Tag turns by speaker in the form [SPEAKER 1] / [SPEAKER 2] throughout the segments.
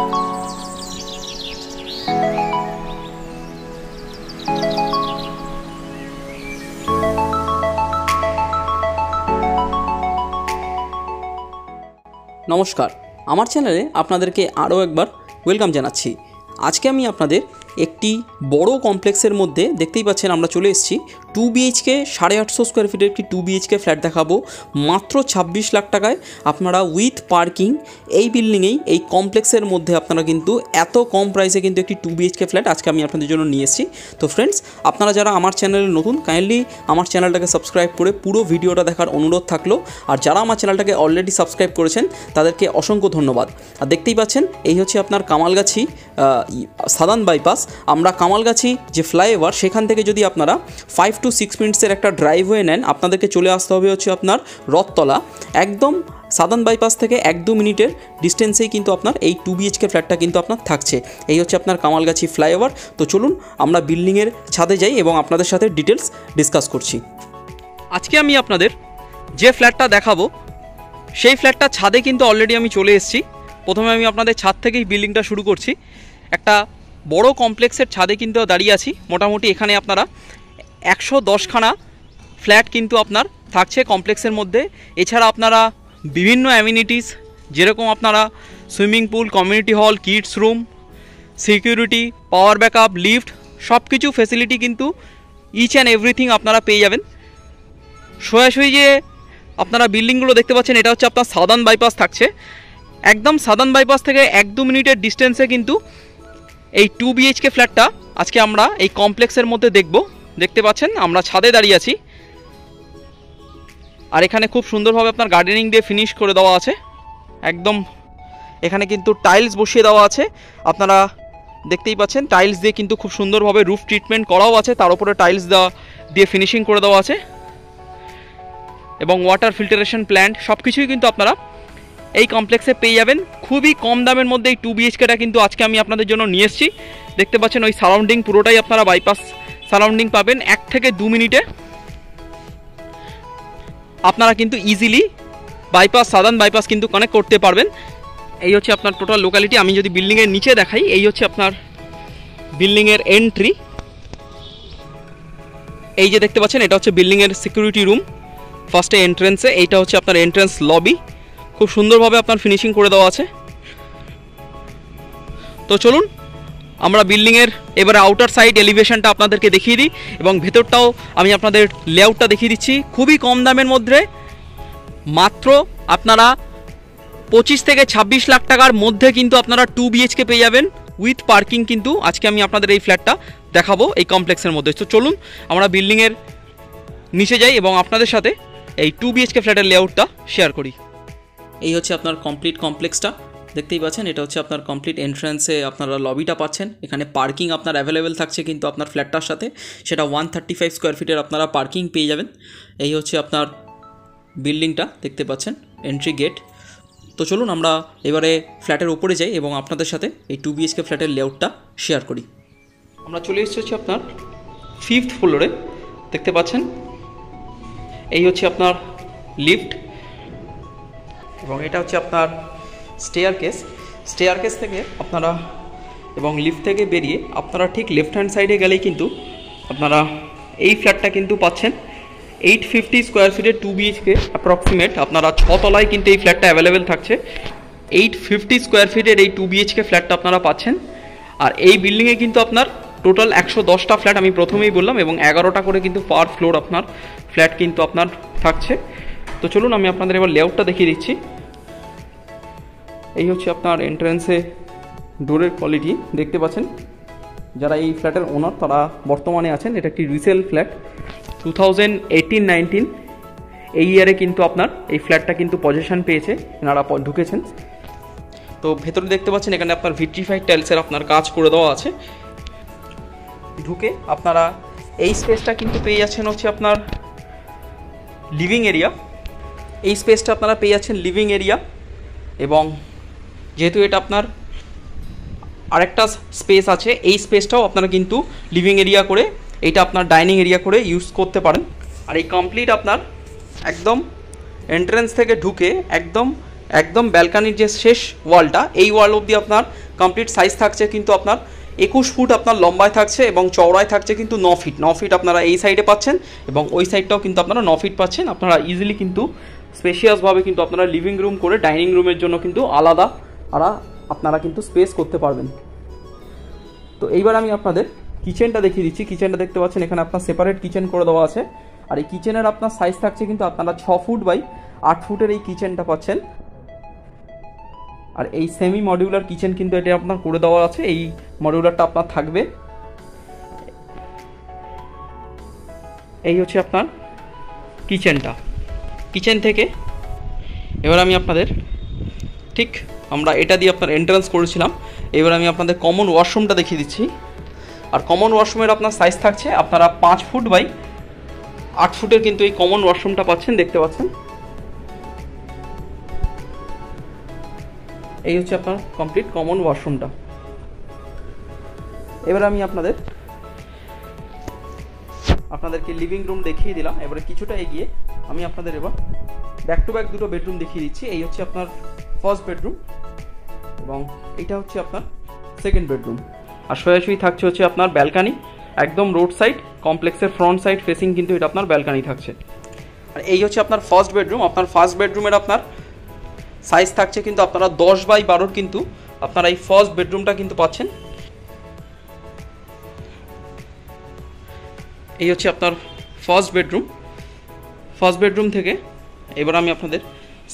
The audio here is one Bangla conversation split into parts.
[SPEAKER 1] নমস্কার, আমার চ্যানেলে আপনাদেরকে আরও একবার ওয়েলকাম জানাচ্ছি। আজকে আমি আপনাদের একটি বড় কমপ্লেক্সের মধ্যে দেখতেই পাচ্ছেন আমরা চলে এসেছি 2 BHK 850 স্কোয়ার ফিটের একটি 2 BHK ফ্ল্যাট দেখাবো মাত্র 26 লাখ টাকায়। আপনারা উইথ পার্কিং এই বিল্ডিংয়েই এই কমপ্লেক্সের মধ্যে আপনারা কিন্তু এত কম প্রাইসে কিন্তু একটি 2 BHK ফ্ল্যাট আজকে আমি আপনাদের জন্য নিয়ে এসেছি। তো ফ্রেন্ডস, আপনারা যারা আমার চ্যানেলে নতুন, কাইন্ডলি আমার চ্যানেলটাকে সাবস্ক্রাইব করে পুরো ভিডিওটা দেখার অনুরোধ থাকলো। আর যারা আমার চ্যানেলটাকে অলরেডি সাবস্ক্রাইব করেছেন তাদেরকে অসংখ্য ধন্যবাদ। আর দেখতেই পাচ্ছেন এই হচ্ছে আপনার কামালগাছি সাদান বাইপাস। আমরা কামালগাছি যে ফ্লাইওভার সেখান থেকে যদি আপনারা 5 to 6 মিনিটসের একটা ড্রাইভওয়ে নেন, আপনাদেরকে চলে আসতে হবে হচ্ছে আপনার রথতলা। একদম সাদান বাইপাস থেকে 1-2 মিনিটের ডিস্টেন্সেই কিন্তু আপনার এই 2 BHK ফ্ল্যাটটা কিন্তু আপনার থাকছে। এই হচ্ছে আপনার কামালগাছি ফ্লাইওভার। তো চলুন আমরা বিল্ডিংয়ের ছাদে যাই এবং আপনাদের সাথে ডিটেলস ডিসকাস করছি। আজকে আমি আপনাদের যে ফ্ল্যাটটা দেখাবো সেই ফ্ল্যাটটা ছাদে কিন্তু অলরেডি আমি চলে এসেছি। প্রথমে আমি আপনাদের ছাদ থেকেই বিল্ডিংটা শুরু করছি। একটা বড় কমপ্লেক্সের ছাদে কিন্তু দাঁড়িয়ে আছি। মোটামুটি এখানে আপনারা 110খানা ফ্ল্যাট কিন্তু আপনার থাকছে কমপ্লেক্সের মধ্যে। এছাড়া আপনারা বিভিন্ন অ্যামিনিটিস, যেরকম আপনারা swimming pool, community hall, kids room, security, power backup, lift, সব কিছু ফেসিলিটি কিন্তু ইচ অ্যান্ড এভরিথিং আপনারা পেয়ে যাবেন। সোজাসুজি যে আপনারা বিল্ডিংগুলো দেখতে পাচ্ছেন এটা হচ্ছে আপনার সাদান বাইপাস থাকছে। একদম সাদান বাইপাস থেকে 1-2 মিনিটের ডিস্টেন্সে কিন্তু এই 2 BHK ফ্ল্যাটটা আজকে আমরা এই কমপ্লেক্সের মধ্যে দেখব। দেখতে পাচ্ছেন আমরা ছাদে দাঁড়িয়ে আছি। আর এখানে খুব সুন্দরভাবে আপনার গার্ডেনিং দিয়ে ফিনিশ করে দেওয়া আছে। একদম এখানে কিন্তু টাইলস বসিয়ে দেওয়া আছে। আপনারা দেখতেই পাচ্ছেন টাইলস দিয়ে কিন্তু খুব সুন্দরভাবে রুফ ট্রিটমেন্ট করাও আছে, তার উপরে টাইলস দিয়ে ফিনিশিং করে দেওয়া আছে এবং ওয়াটার ফিল্টারেশন প্ল্যান্ট সব কিছুই কিন্তু আপনারা এই কমপ্লেক্সে পেয়ে যাবেন খুবই কম দামের মধ্যে। এই 2 BHKটা কিন্তু আজকে আমি আপনাদের জন্য নিয়ে এসেছি। দেখতে পাচ্ছেন ওই সারাউন্ডিং পুরোটাই আপনারা বাইপাস সারাউন্ডিং পাবেন। 1 থেকে 2 মিনিটে আপনারা কিন্তু ইজিলি বাইপাস, সাদান বাইপাস কিন্তু কানেক্ট করতে পারবেন। এই হচ্ছে আপনার টোটাল লোকালিটি। আমি যদি বিল্ডিংয়ের নিচে দেখাই, এই হচ্ছে আপনার বিল্ডিংয়ের এন্ট্রি। এই যে দেখতে পাচ্ছেন এটা হচ্ছে বিল্ডিংয়ের সিকিউরিটি রুম। ফার্স্টে এন্ট্রেন্সে এইটা হচ্ছে আপনার এন্ট্রেন্স লবি। খুব সুন্দরভাবে আপনার ফিনিশিং করে দেওয়া আছে। তো চলুন আমরা বিল্ডিংয়ের এবারে আউটার সাইড এলিভেশনটা আপনাদেরকে দেখিয়ে দিই এবং ভেতরটাও আমি আপনাদের লেআউটটা দেখিয়ে দিচ্ছি। খুবই কম দামের মধ্যে মাত্র আপনারা 25 থেকে 26 লাখ টাকার মধ্যে কিন্তু আপনারা 2 BHK পেয়ে যাবেন উইথ পার্কিং। কিন্তু আজকে আমি আপনাদের এই ফ্ল্যাটটা দেখাবো এই কমপ্লেক্সের মধ্যে। তো চলুন আমরা বিল্ডিংয়ের নিচে যাই এবং আপনাদের সাথে এই 2 BHK ফ্ল্যাটের লেআউটটা শেয়ার করি। এই হচ্ছে আপনার কমপ্লিট কমপ্লেক্সটা। দেখতেই পাচ্ছেন এটা হচ্ছে আপনার কমপ্লিট এন্ট্রান্সে আপনারা লবিটা পাচ্ছেন। এখানে পার্কিং আপনার অ্যাভেলেবেল থাকছে কিন্তু আপনার ফ্ল্যাটটার সাথে, সেটা 135 স্কোয়ার ফিটের আপনারা পার্কিং পেয়ে যাবেন। এই হচ্ছে আপনার বিল্ডিংটা, দেখতে পাচ্ছেন এন্ট্রি গেট। তো চলুন আমরা এবারে ফ্ল্যাটের উপরে যাই এবং আপনাদের সাথে এই 2 BHK ফ্ল্যাটের লেআউটটা শেয়ার করি। আমরা চলে এসেছি আপনার 5th ফ্লোরে। দেখতে পাচ্ছেন এই হচ্ছে আপনার লিফট এবং এটা হচ্ছে আপনার স্টেয়ারকেস থেকে আপনারা এবং লিফট থেকে বেরিয়ে আপনারা ঠিক লেফট হ্যান্ড সাইডে গেলেই কিন্তু আপনারা এই ফ্ল্যাটটা কিন্তু পাচ্ছেন। 850 স্কোয়ার ফিটের 2 BHK অ্যাপ্রক্সিমেট আপনারা 6 তলায় কিন্তু এই ফ্ল্যাটটা অ্যাভেলেবেল থাকছে। 850 স্কোয়ার ফিটের এই 2 BHK ফ্ল্যাটটা আপনারা পাচ্ছেন। আর এই বিল্ডিংয়ে কিন্তু আপনার টোটাল 110টা ফ্ল্যাট আমি প্রথমেই বললাম এবং 11টা করে কিন্তু পার ফ্লোর আপনার ফ্ল্যাট কিন্তু আপনার থাকছে। তো চলুন আমি আপনাদের এবার লেআউটটা দেখিয়ে দিচ্ছি। এই হচ্ছে আপনার এন্ট্রান্সে ডোরের কোয়ালিটি। দেখতে পাচ্ছেন যারা এই ফ্ল্যাটের ওনার তারা বর্তমানে আছেন। এটা একটি রিসেল ফ্ল্যাট। 2018-19 এই ইয়ারে কিন্তু আপনার এই ফ্ল্যাটটা কিন্তু পজিশন পেয়েছে, এনারা ঢুকেছেন। তো ভেতরে দেখতে পাচ্ছেন এখানে আপনার ভিট্রিফাইড টাইলসের আপনার কাজ করে দেওয়া আছে। ঢুকে আপনারা এই স্পেসটা কিন্তু পেয়ে যাচ্ছেন হচ্ছে আপনার লিভিং এরিয়া। এই স্পেসটা আপনারা পেয়ে যাচ্ছেন লিভিং এরিয়া এবং যেহেতু এটা আপনার আরেকটা স্পেস আছে, এই স্পেসটাও আপনারা কিন্তু লিভিং এরিয়া করে এইটা আপনার ডাইনিং এরিয়া করে ইউজ করতে পারেন। আর এই কমপ্লিট আপনার একদম এন্ট্রেন্স থেকে ঢুকে একদম ব্যালকানির যে শেষ ওয়ালটা, এই ওয়াল অবধি আপনার কমপ্লিট সাইজ থাকছে কিন্তু আপনার 21 ফুট আপনার লম্বায় থাকছে এবং চওড়ায় থাকছে কিন্তু 9 ফিট আপনারা এই সাইডে পাচ্ছেন এবং ওই সাইডটাও কিন্তু আপনারা 9 ফিট পাচ্ছেন। আপনারা ইজিলি কিন্তু স্পেশিয়াসভাবে কিন্তু আপনারা লিভিং রুম করে ডাইনিং রুমের জন্য কিন্তু আলাদা আপনারা কিন্তু স্পেস করতে পারবেন। তো এইবার আমি আপনাদের কিচেনটা দেখিয়ে দিচ্ছি। কিচেনটা দেখতে পাচ্ছেন এখানে আপনার সেপারেট কিচেন করে দেওয়া আছে। আর এই কিচেনের আপনার সাইজ থাকছে কিন্তু আপনারা 6 ফুট বাই 8 ফুটের এই কিচেনটা পাচ্ছেন। আর এই সেমি মডিউলার কিচেন কিন্তু এটা আপনার করে দেওয়া আছে, এই মডিউলারটা আপনার থাকবে। এই হচ্ছে আপনার কিচেনটা। কিচেন থেকে এবার আমি আপনাদের ঠিক আমরা এটা দিয়ে আপনার এন্ট্রান্স করেছিলাম, এবার আমি আপনাদের কমন ওয়াশরুমটা দেখিয়ে দিচ্ছি। আর কমন ওয়াশরুমের আপনার সাইজ থাকছে আপনারা 5 ফুট বাই 8 ফুটের কিন্তু এই কমন ওয়াশরুমটা পাচ্ছেন, দেখতে পাচ্ছেন। এই হচ্ছে আপনার কমপ্লিট কমন ওয়াশরুমটা। এবার আমি আপনাদেরকে লিভিং রুম দেখিয়ে দিলাম। এবারে কিছুটা এগিয়ে আমি আপনাদের এবার ব্যাক টু ব্যাক দুটো বেডরুম দেখিয়ে দিচ্ছি। এই হচ্ছে আপনার ফার্স্ট বেডরুম এবং এটা হচ্ছে আপনার সেকেন্ড বেডরুম। আর সোজাসুজি থাকছে হচ্ছে আপনার ব্যালকানি, একদম রোড সাইড, কমপ্লেক্সের ফ্রন্ট সাইড ফেসিং কিন্তু এটা আপনার ব্যালকানি থাকছে। আর এই হচ্ছে আপনার ফার্স্ট বেডরুম। আপনার ফার্স্ট বেডরুমের আপনার সাইজ থাকছে কিন্তু আপনারা 10 বাই 12 কিন্তু আপনারা এই ফার্স্ট বেডরুমটা কিন্তু পাচ্ছেন। এই হচ্ছে আপনার ফার্স্ট বেডরুম। ফার্স্ট বেডরুম থেকে এবার আমি আপনাদের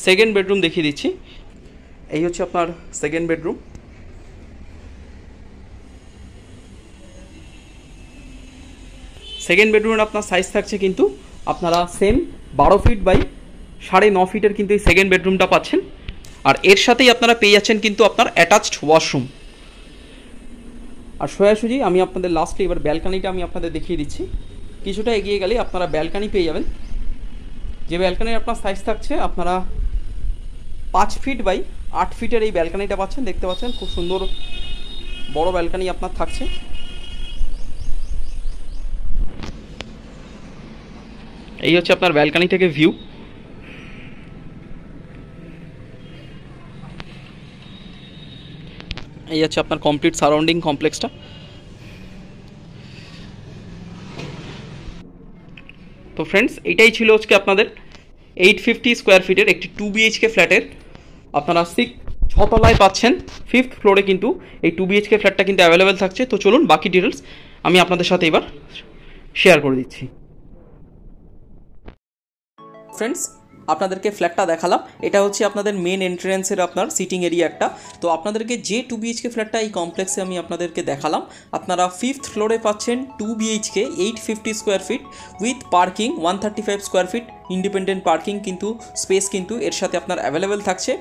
[SPEAKER 1] সেকেন্ড বেডরুম দেখিয়ে দিচ্ছি। এই হচ্ছে আপনার সেকেন্ড বেডরুম। সেকেন্ড বেডরুমের আপনার সাইজ থাকছে কিন্তু আপনারা সেম 12 ফিট বাই 9.5 ফিটের কিন্তু এই সেকেন্ড বেডরুমটা পাচ্ছেন। আর এর সাথেই আপনারা পেয়ে যাচ্ছেন কিন্তু আপনার অ্যাটাচড ওয়াশরুম। আর সোজাসুজি আমি আপনাদের লাস্টে এবার ব্যালকানিটা আমি আপনাদের দেখিয়ে দিচ্ছি। কিছুটা এগিয়ে গেলে আপনারা ব্যালকানি পেয়ে যাবেন, যে ব্যালকানির আপনার সাইজ থাকছে আপনারা 5 ফিট বাই 8 ফিটের এই ব্যালকানিটা পাচ্ছেন, দেখতে পাচ্ছেন। খুব সুন্দর বড় ব্যালকানি আপনার থাকছে। এই হচ্ছে আপনার ব্যালকানি থেকে ভিউ। এই হচ্ছে আপনার কমপ্লিট সারাউন্ডিং কমপ্লেক্সটা। তো ফ্রেন্ডস, এটাই ছিল আজকে আপনাদের 850 স্কোয়ার ফিটের একটি 2 BHK ফ্ল্যাটের আপনারা 6 তলায় পাচ্ছেন। 5th ফ্লোরে কিন্তু এই 2 BHK ফ্ল্যাটটা কিন্তু অ্যাভেলেবেল থাকছে। তো চলুন বাকি ডিটেলস আমি আপনাদের সাথে এবার শেয়ার করে দিচ্ছি। ফ্রেন্ডস, আপনাদেরকে ফ্ল্যাটটা দেখালাম। এটা হচ্ছে আপনাদের মেন এন্ট্রেন্সের আপনার সিটিং এরিয়া একটা। তো আপনাদেরকে যে 2 BHK ফ্ল্যাটটা এই কমপ্লেক্সে আমি আপনাদেরকে দেখালাম, আপনারা 5th ফ্লোরে পাচ্ছেন 2 BHK 850 square feet with parking 135 square feet independent parking কিন্তু স্পেস কিন্তু এর সাথে আপনার অ্যাভেলেবেল থাকছে।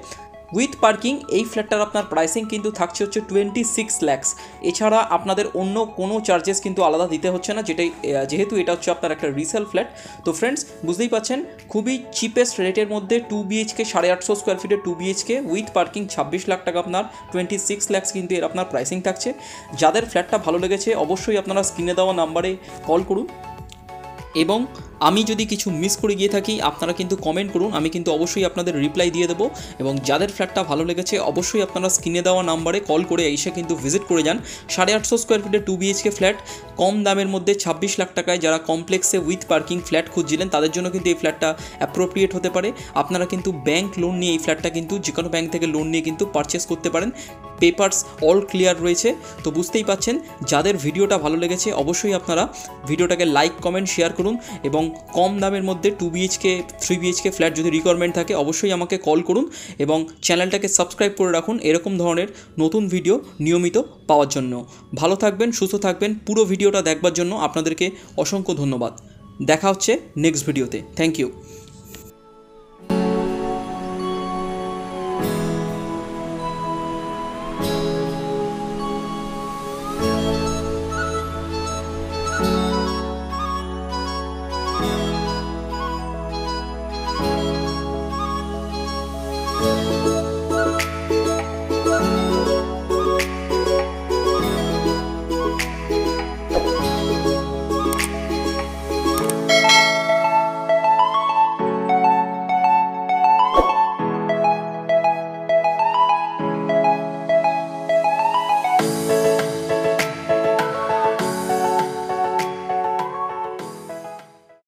[SPEAKER 1] উইথ পার্কিং এই ফ্ল্যাটটার আপনার প্রাইসিং কিন্তু থাকছে হচ্ছে 26 lakhs। এছাড়া আপনাদের অন্য কোনো চার্জেস কিন্তু আলাদা দিতে হচ্ছে না, যেহেতু এটা হচ্ছে আপনার একটা রিসেল ফ্ল্যাট। তো ফ্রেন্ডস, বুঝতেই পাচ্ছেন খুবই চিপেস্ট রেটের মধ্যে 2 BHK 850 স্কোয়ার ফিটের 2 BHK উইথ পার্কিং 26 লাখ টাকা আপনার 26 lakhs কিন্তু এর আপনার প্রাইসিং থাকছে। যাদের ফ্ল্যাটটা ভালো লেগেছে অবশ্যই আপনারা স্ক্রিনে দেওয়া নাম্বারে কল করুন, এবং আমি যদি কিছু মিস করে গিয়ে থাকি আপনারা কিন্তু কমেন্ট করুন, আমি কিন্তু অবশ্যই আপনাদের রিপ্লাই দিয়ে দেবো। এবং যাদের ফ্ল্যাটটা ভালো লেগেছে অবশ্যই আপনারা স্ক্রিনে দেওয়া নাম্বারে কল করে এসে কিন্তু ভিজিট করে যান। 850 স্কোয়ার ফিটের 2 BHK ফ্ল্যাট কম দামের মধ্যে 26 লাখ টাকায় যারা কমপ্লেক্সে উইথ পার্কিং ফ্ল্যাট খুঁজছিলেন তাদের জন্য কিন্তু এই ফ্ল্যাটটা অ্যাপ্রোপ্রিয়েট হতে পারে। আপনারা কিন্তু ব্যাংক লোন নিয়ে এই ফ্ল্যাটটা কিন্তু যে কোনো ব্যাংক থেকে লোন নিয়ে কিন্তু পারচেস করতে পারেন। পেপারস অল ক্লিয়ার রয়েছে। তো বুঝতেই পাচ্ছেন, যাদের ভিডিওটা ভালো লেগেছে অবশ্যই আপনারা ভিডিওটাকে লাইক, কমেন্ট, শেয়ার করুন এবং কম দামের মধ্যে 2 BHK 3 BHK ফ্ল্যাট যদি রিকোয়ারমেন্ট থাকে অবশ্যই আমাকে কল করুন এবং চ্যানেলটাকে সাবস্ক্রাইব করে রাখুন এরকম ধরনের নতুন ভিডিও নিয়মিত পাওয়ার জন্য। ভালো থাকবেন, সুস্থ থাকবেন। পুরো ভিডিওটা দেখবার জন্য আপনাদেরকে অসংখ্য ধন্যবাদ। দেখা হচ্ছে নেক্সট ভিডিওতে। Thank you.